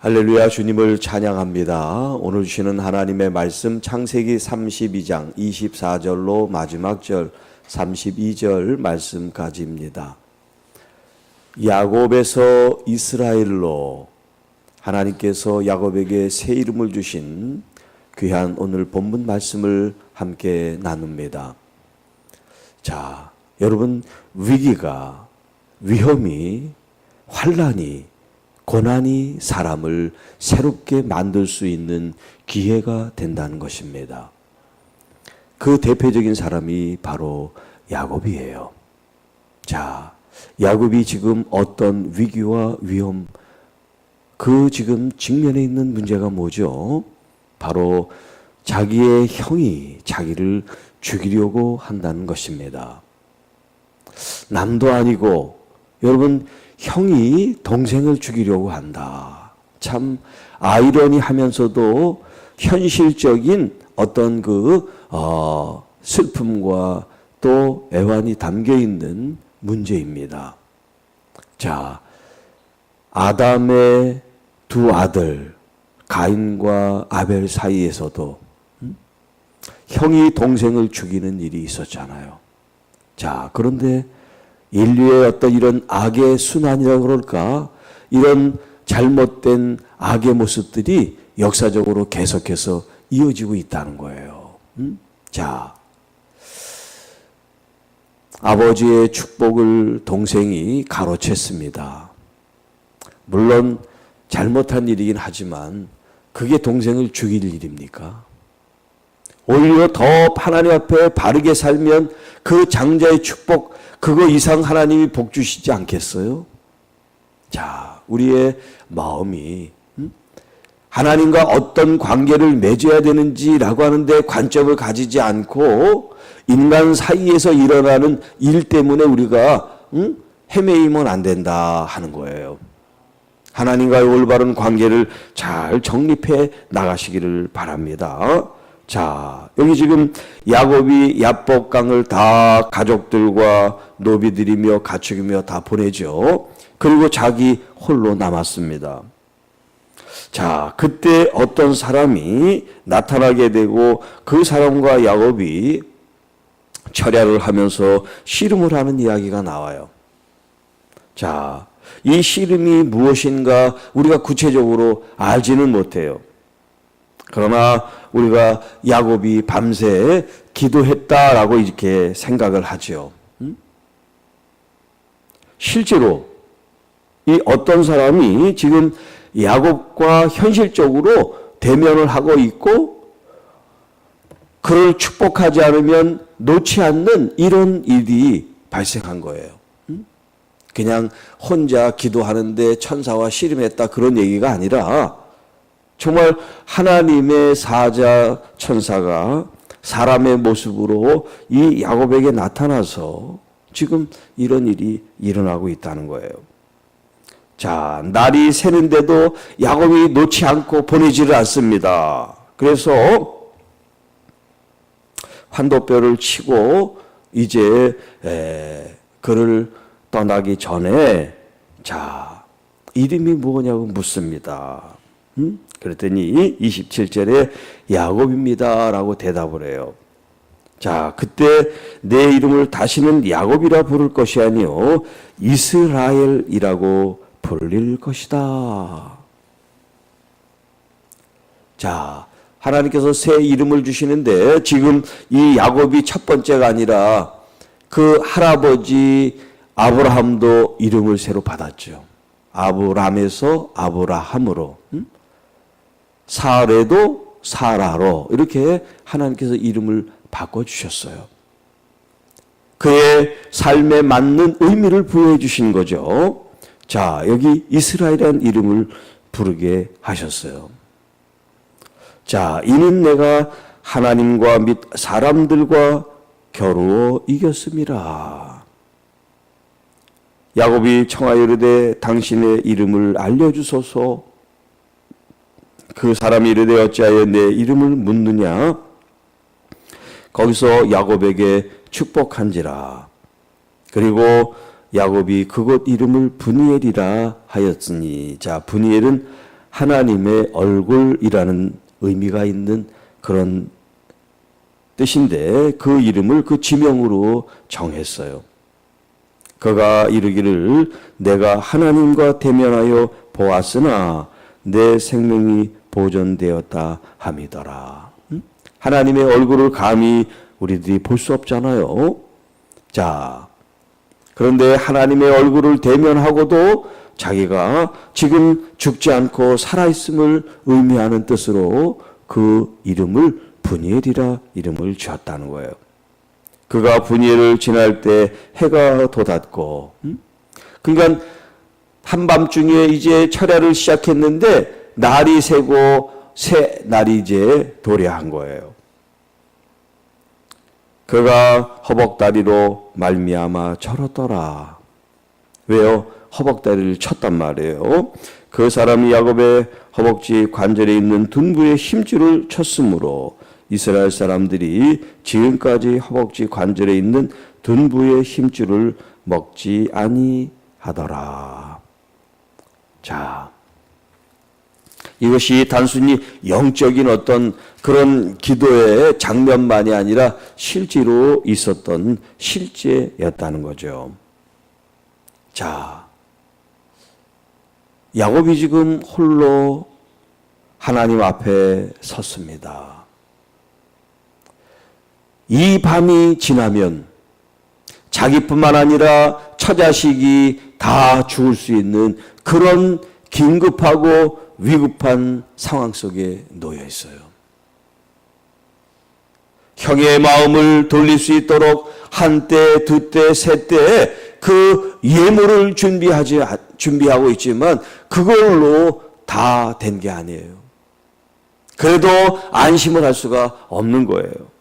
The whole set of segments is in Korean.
할렐루야, 주님을 찬양합니다. 오늘 주시는 하나님의 말씀 창세기 32장 24절로 마지막 절 32절 말씀까지입니다. 야곱에서 이스라엘로 하나님께서 야곱에게 새 이름을 주신 귀한 오늘 본문 말씀을 함께 나눕니다. 자, 여러분, 위기가, 위험이, 환난이, 고난이 사람을 새롭게 만들 수 있는 기회가 된다는 것입니다. 그 대표적인 사람이 바로 야곱이에요. 자, 야곱이 지금 어떤 위기와 위험, 그 지금 직면에 있는 문제가 뭐죠? 바로 자기의 형이 자기를 죽이려고 한다는 것입니다. 남도 아니고, 여러분, 형이 동생을 죽이려고 한다. 참 아이러니하면서도 현실적인 어떤 슬픔과 또 애환이 담겨 있는 문제입니다. 자, 아담의 두 아들 가인과 아벨 사이에서도 형이 동생을 죽이는 일이 있었잖아요. 자, 그런데 인류의 어떤 이런 악의 순환이라고 그럴까? 이런 잘못된 악의 모습들이 역사적으로 계속해서 이어지고 있다는 거예요. 자, 아버지의 축복을 동생이 가로챘습니다. 물론 잘못한 일이긴 하지만 그게 동생을 죽일 일입니까? 오히려 더 하나님 앞에 바르게 살면 그 장자의 축복, 그거 이상 하나님이 복 주시지 않겠어요? 자, 우리의 마음이 하나님과 어떤 관계를 맺어야 되는지라고 하는데 관점을 가지지 않고 인간 사이에서 일어나는 일 때문에 우리가 헤매이면 안 된다 하는 거예요. 하나님과의 올바른 관계를 잘 정립해 나가시기를 바랍니다. 자, 여기 지금 야곱이 야복강을 다 가족들과 노비들이며 가축이며 다 보내죠. 그리고 자기 홀로 남았습니다. 자, 그때 어떤 사람이 나타나게 되고 그 사람과 야곱이 철야를 하면서 씨름을 하는 이야기가 나와요. 자, 이 씨름이 무엇인가 우리가 구체적으로 알지는 못해요. 그러나 우리가 야곱이 밤새 기도했다라고 이렇게 생각을 하죠. 실제로 이 어떤 사람이 지금 야곱과 현실적으로 대면을 하고 있고 그를 축복하지 않으면 놓지 않는 이런 일이 발생한 거예요. 그냥 혼자 기도하는데 천사와 씨름했다 그런 얘기가 아니라 정말 하나님의 사자 천사가 사람의 모습으로 이 야곱에게 나타나서 지금 이런 일이 일어나고 있다는 거예요. 자, 날이 새는데도 야곱이 놓지 않고 보내지를 않습니다. 그래서 환도뼈를 치고 이제 그를 떠나기 전에 자, 이름이 뭐냐고 묻습니다. 그랬더니 27절에 야곱입니다 라고 대답을 해요. 자, 그때 내 이름을 다시는 야곱이라 부를 것이 아니요 이스라엘이라고 불릴 것이다. 자, 하나님께서 새 이름을 주시는데 지금 이 야곱이 첫 번째가 아니라 그 할아버지 아브라함도 이름을 새로 받았죠. 아브람에서 아브라함으로, 사레도 사라로 이렇게 하나님께서 이름을 바꿔주셨어요. 그의 삶에 맞는 의미를 부여해 주신 거죠. 자, 여기 이스라엘이라는 이름을 부르게 하셨어요. 자, 이는 내가 하나님과 및 사람들과 겨루어 이겼음이라. 야곱이 청하여 이르되 당신의 이름을 알려주소서. 그 사람이 이르되 어찌하여 내 이름을 묻느냐. 거기서 야곱에게 축복한지라. 그리고 야곱이 그곳 이름을 브니엘이라 하였으니, 자, 브니엘은 하나님의 얼굴이라는 의미가 있는 그런 뜻인데 그 이름을 그 지명으로 정했어요. 그가 이르기를 내가 하나님과 대면하여 보았으나 내 생명이 보존되었다 함이더라. 하나님의 얼굴을 감히 우리들이 볼 수 없잖아요. 자, 그런데 하나님의 얼굴을 대면하고도 자기가 지금 죽지 않고 살아있음을 의미하는 뜻으로 그 이름을 분이엘이라 이름을 지었다는 거예요. 그가 분이엘을 지날 때 해가 돋았고, 그러니까 한밤중에 이제 철야를 시작했는데 날이 새고 새 날이 이제 도래한 거예요. 그가 허벅다리로 말미암아 절었더라. 왜요? 허벅다리를 쳤단 말이에요. 그 사람이 야곱의 허벅지 관절에 있는 둔부의 힘줄을 쳤으므로 이스라엘 사람들이 지금까지 허벅지 관절에 있는 둔부의 힘줄을 먹지 아니하더라. 자, 이것이 단순히 영적인 어떤 그런 기도의 장면만이 아니라 실제로 있었던 실제였다는 거죠. 자, 야곱이 지금 홀로 하나님 앞에 섰습니다. 이 밤이 지나면 자기뿐만 아니라 처자식이 다 죽을 수 있는 그런 긴급하고 위급한 상황 속에 놓여 있어요. 형의 마음을 돌릴 수 있도록 한때, 두때, 세때 그 예물을 준비하고 있지만 그걸로 다 된 게 아니에요. 그래도 안심을 할 수가 없는 거예요.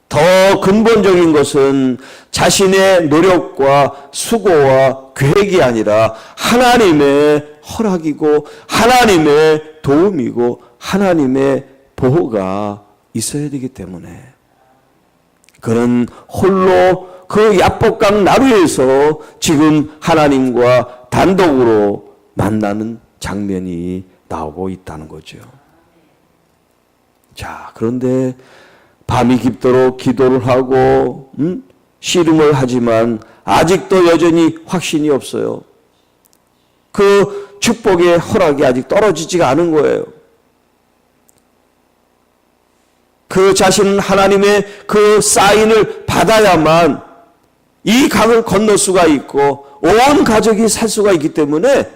더 근본적인 것은 자신의 노력과 수고와 계획이 아니라 하나님의 허락이고 하나님의 도움이고 하나님의 보호가 있어야 되기 때문에 그는 홀로 그 야복강 나루에서 지금 하나님과 단독으로 만나는 장면이 나오고 있다는 거죠. 자, 그런데 밤이 깊도록 기도를 하고 씨름을 하지만 아직도 여전히 확신이 없어요. 그 축복의 허락이 아직 떨어지지가 않은 거예요. 그 자신은 하나님의 그 사인을 받아야만 이 강을 건널 수가 있고 온 가족이 살 수가 있기 때문에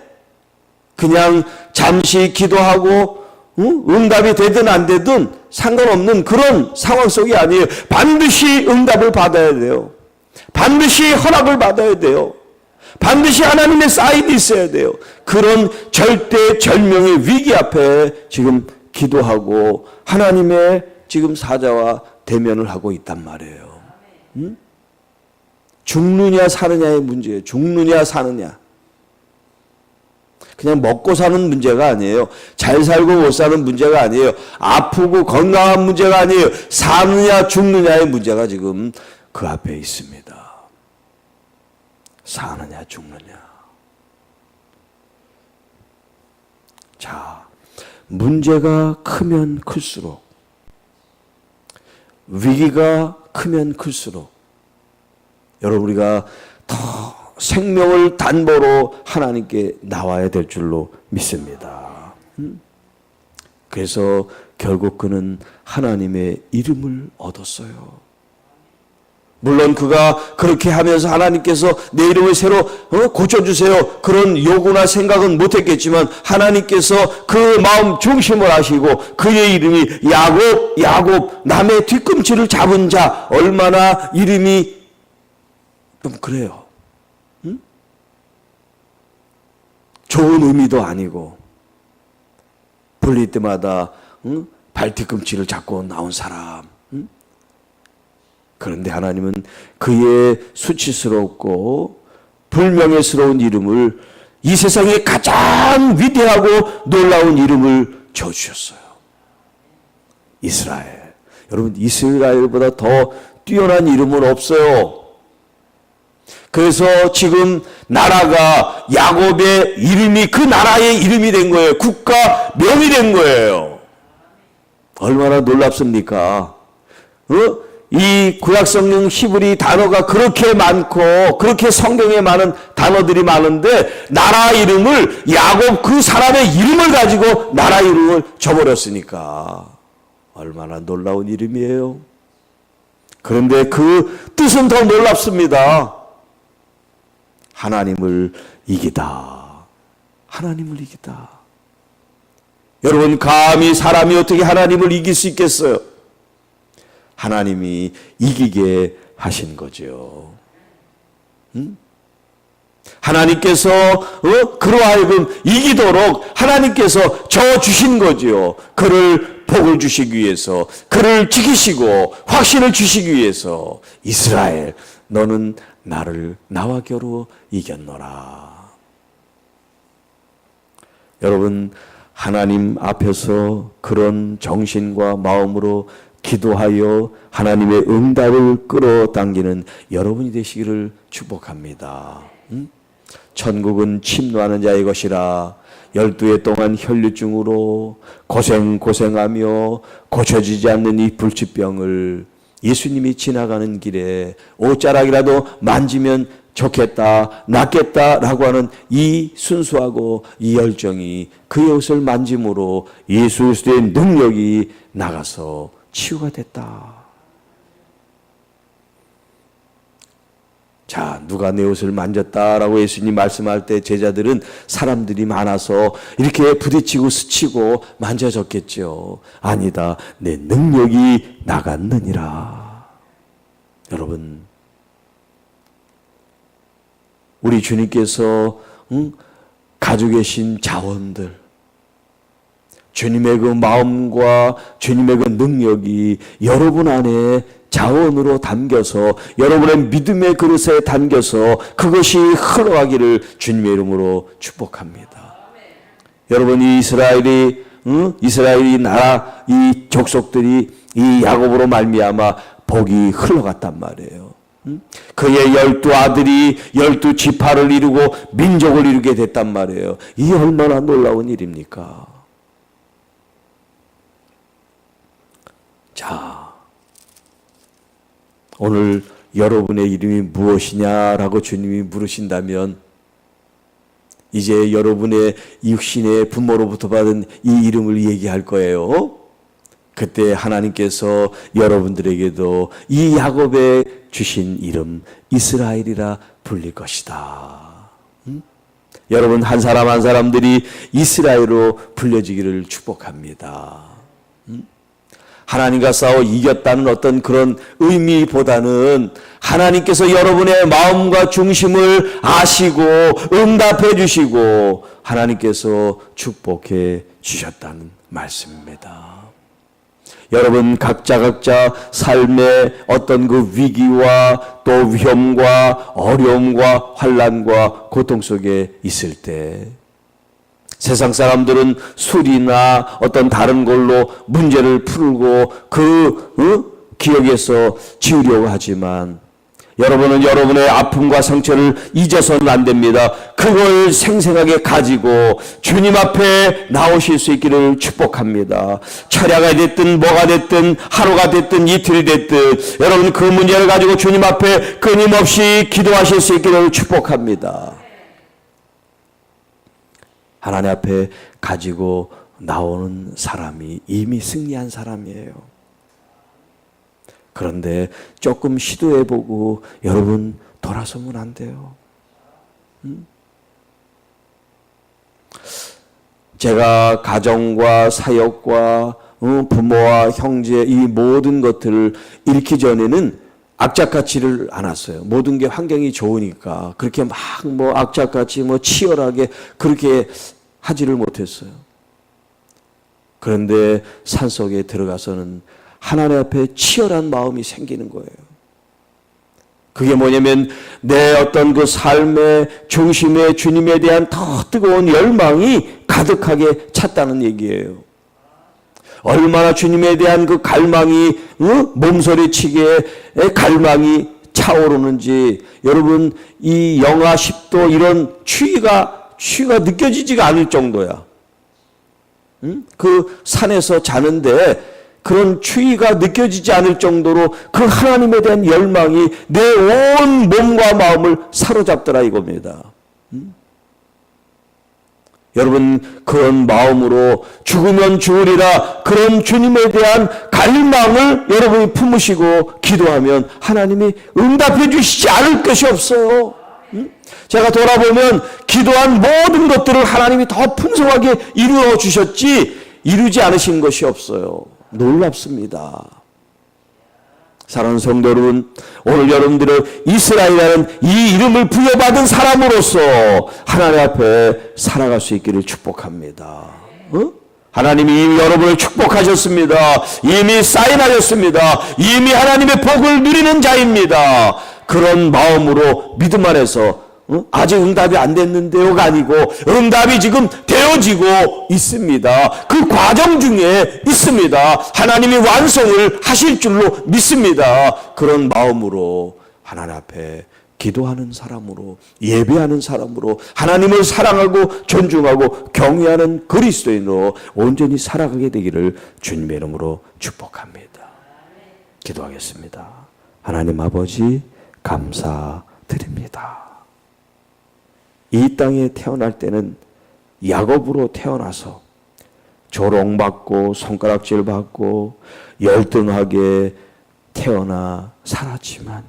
그냥 잠시 기도하고 응답이 되든 안 되든 상관없는 그런 상황 속이 아니에요. 반드시 응답을 받아야 돼요. 반드시 허락을 받아야 돼요. 반드시 하나님의 사인이 있어야 돼요. 그런 절대절명의 위기 앞에 지금 기도하고 하나님의 지금 사자와 대면을 하고 있단 말이에요. 죽느냐 사느냐의 문제예요. 죽느냐 사느냐. 그냥 먹고 사는 문제가 아니에요. 잘 살고 못 사는 문제가 아니에요. 아프고 건강한 문제가 아니에요. 사느냐 죽느냐의 문제가 지금 그 앞에 있습니다. 사느냐 죽느냐. 자, 문제가 크면 클수록 위기가 크면 클수록 여러분 우리가 더 생명을 담보로 하나님께 나와야 될 줄로 믿습니다. 그래서 결국 그는 하나님의 이름을 얻었어요. 물론 그가 그렇게 하면서 하나님께서 내 이름을 새로 고쳐주세요. 그런 요구나 생각은 못했겠지만 하나님께서 그 마음 중심을 아시고 그의 이름이 야곱, 야곱, 남의 뒤꿈치를 잡은 자. 얼마나 이름이 좀 그래요. 좋은 의미도 아니고 불릴 때마다 발 뒤꿈치를 잡고 나온 사람. 그런데 하나님은 그의 수치스럽고 불명예스러운 이름을 이 세상에 가장 위대하고 놀라운 이름을 줘주셨어요. 이스라엘. 여러분 이스라엘보다 더 뛰어난 이름은 없어요. 그래서 지금 나라가 야곱의 이름이 그 나라의 이름이 된 거예요. 국가명이 된 거예요. 얼마나 놀랍습니까? 이 구약성경 히브리 단어가 그렇게 많고 그렇게 성경에 많은 단어들이 많은데 나라 이름을 야곱 그 사람의 이름을 가지고 나라 이름을 줘버렸으니까 얼마나 놀라운 이름이에요. 그런데 그 뜻은 더 놀랍습니다. 하나님을 이기다. 하나님을 이기다. 여러분, 감히 사람이 어떻게 하나님을 이길 수 있겠어요? 하나님이 이기게 하신 거죠. 하나님께서 그로 하여금 이기도록 하나님께서 저주신 거지요. 그를 복을 주시기 위해서, 그를 지키시고 확신을 주시기 위해서 이스라엘 너는 나를 나와 겨루 이겼노라. 여러분, 하나님 앞에서 그런 정신과 마음으로 기도하여 하나님의 응답을 끌어당기는 여러분이 되시기를 축복합니다. 천국은 침노하는 자의 것이라. 12해 동안 혈류증으로 고생하며 고쳐지지 않는 이 불치병을 예수님이 지나가는 길에 옷자락이라도 만지면 좋겠다, 낫겠다라고 하는 이 순수하고 이 열정이 그의 옷을 만짐으로 예수 그리스도의 능력이 나가서 치유가 됐다. 자, 누가 내 옷을 만졌다라고 예수님 말씀할 때 제자들은 사람들이 많아서 이렇게 부딪히고 스치고 만져졌겠죠. 아니다, 내 능력이 나갔느니라. 여러분, 우리 주님께서 가지고 계신 자원들, 주님의 그 마음과 주님의 그 능력이 여러분 안에 자원으로 담겨서 여러분의 믿음의 그릇에 담겨서 그것이 흘러가기를 주님의 이름으로 축복합니다. 여러분, 이 이스라엘이 나라, 이 족속들이 이 야곱으로 말미암아 복이 흘러갔단 말이에요. 그의 12아들이 12지파를 이루고 민족을 이루게 됐단 말이에요. 이 얼마나 놀라운 일입니까? 자, 오늘 여러분의 이름이 무엇이냐라고 주님이 물으신다면 이제 여러분의 육신의 부모로부터 받은 이 이름을 얘기할 거예요. 그때 하나님께서 여러분들에게도 이 야곱에 주신 이름 이스라엘이라 불릴 것이다. 여러분, 한 사람 한 사람들이 이스라엘로 불려지기를 축복합니다. 하나님과 싸워 이겼다는 어떤 그런 의미보다는 하나님께서 여러분의 마음과 중심을 아시고 응답해 주시고 하나님께서 축복해 주셨다는 말씀입니다. 여러분, 각자 삶의 어떤 그 위기와 또 위험과 어려움과 환난과 고통 속에 있을 때 세상 사람들은 술이나 어떤 다른 걸로 문제를 풀고 기억에서 지우려고 하지만 여러분은 여러분의 아픔과 상처를 잊어서는 안 됩니다. 그걸 생생하게 가지고 주님 앞에 나오실 수 있기를 축복합니다. 철야가 됐든 뭐가 됐든 하루가 됐든 이틀이 됐든 여러분 그 문제를 가지고 주님 앞에 끊임없이 기도하실 수 있기를 축복합니다. 하나님 앞에 가지고 나오는 사람이 이미 승리한 사람이에요. 그런데 조금 시도해보고 여러분 돌아서면 안 돼요. 제가 가정과 사역과 부모와 형제 이 모든 것들을 잃기 전에는 악착같지를 않았어요. 모든 게 환경이 좋으니까 그렇게 막 악착같이 치열하게 그렇게 하지를 못했어요. 그런데 산속에 들어가서는 하나님 앞에 치열한 마음이 생기는 거예요. 그게 뭐냐면 내 어떤 그 삶의 중심에 주님에 대한 더 뜨거운 열망이 가득하게 찼다는 얘기예요. 얼마나 주님에 대한 그 갈망이 몸소리치게 갈망이 차오르는지 여러분 이 영하 10도 이런 추위가 느껴지지가 않을 정도야. 그 산에서 자는데 그런 추위가 느껴지지 않을 정도로 그 하나님에 대한 열망이 내 온 몸과 마음을 사로잡더라 이겁니다. 여러분 그런 마음으로 죽으면 죽으리라 그런 주님에 대한 갈망을 여러분이 품으시고 기도하면 하나님이 응답해 주시지 않을 것이 없어요. 제가 돌아보면 기도한 모든 것들을 하나님이 더 풍성하게 이루어 주셨지 이루지 않으신 것이 없어요. 놀랍습니다. 사랑하는 성도 여러분, 오늘 여러분들의 이스라엘이라는 이 이름을 부여받은 사람으로서 하나님 앞에 살아갈 수 있기를 축복합니다. 하나님이 이미 여러분을 축복하셨습니다. 이미 사인하셨습니다. 이미 하나님의 복을 누리는 자입니다. 그런 마음으로 믿음 안에서 아직 응답이 안 됐는데요가 아니고 응답이 지금 되어지고 있습니다. 그 과정 중에 있습니다. 하나님이 완성을 하실 줄로 믿습니다. 그런 마음으로 하나님 앞에 기도하는 사람으로 예배하는 사람으로 하나님을 사랑하고 존중하고 경외하는 그리스도인으로 온전히 살아가게 되기를 주님의 이름으로 축복합니다. 기도하겠습니다. 하나님 아버지 감사드립니다. 이 땅에 태어날 때는 야곱으로 태어나서 조롱받고 손가락질 받고 열등하게 태어나 살았지만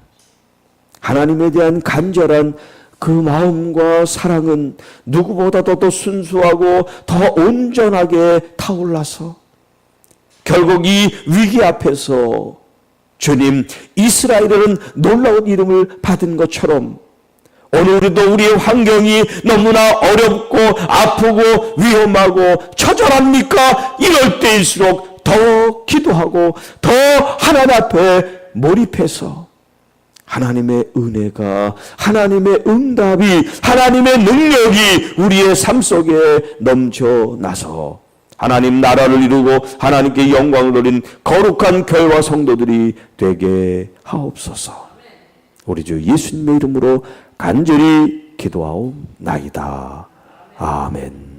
하나님에 대한 간절한 그 마음과 사랑은 누구보다도 더 순수하고 더 온전하게 타올라서 결국 이 위기 앞에서 주님 이스라엘은 놀라운 이름을 받은 것처럼 오늘 우리도 우리의 환경이 너무나 어렵고 아프고 위험하고 처절합니까? 이럴 때일수록 더 기도하고 더 하나님 앞에 몰입해서 하나님의 은혜가 하나님의 응답이 하나님의 능력이 우리의 삶 속에 넘쳐나서 하나님 나라를 이루고 하나님께 영광을 돌린 거룩한 교회와 성도들이 되게 하옵소서. 우리 주 예수님의 이름으로 간절히 기도하옵나이다. 아멘.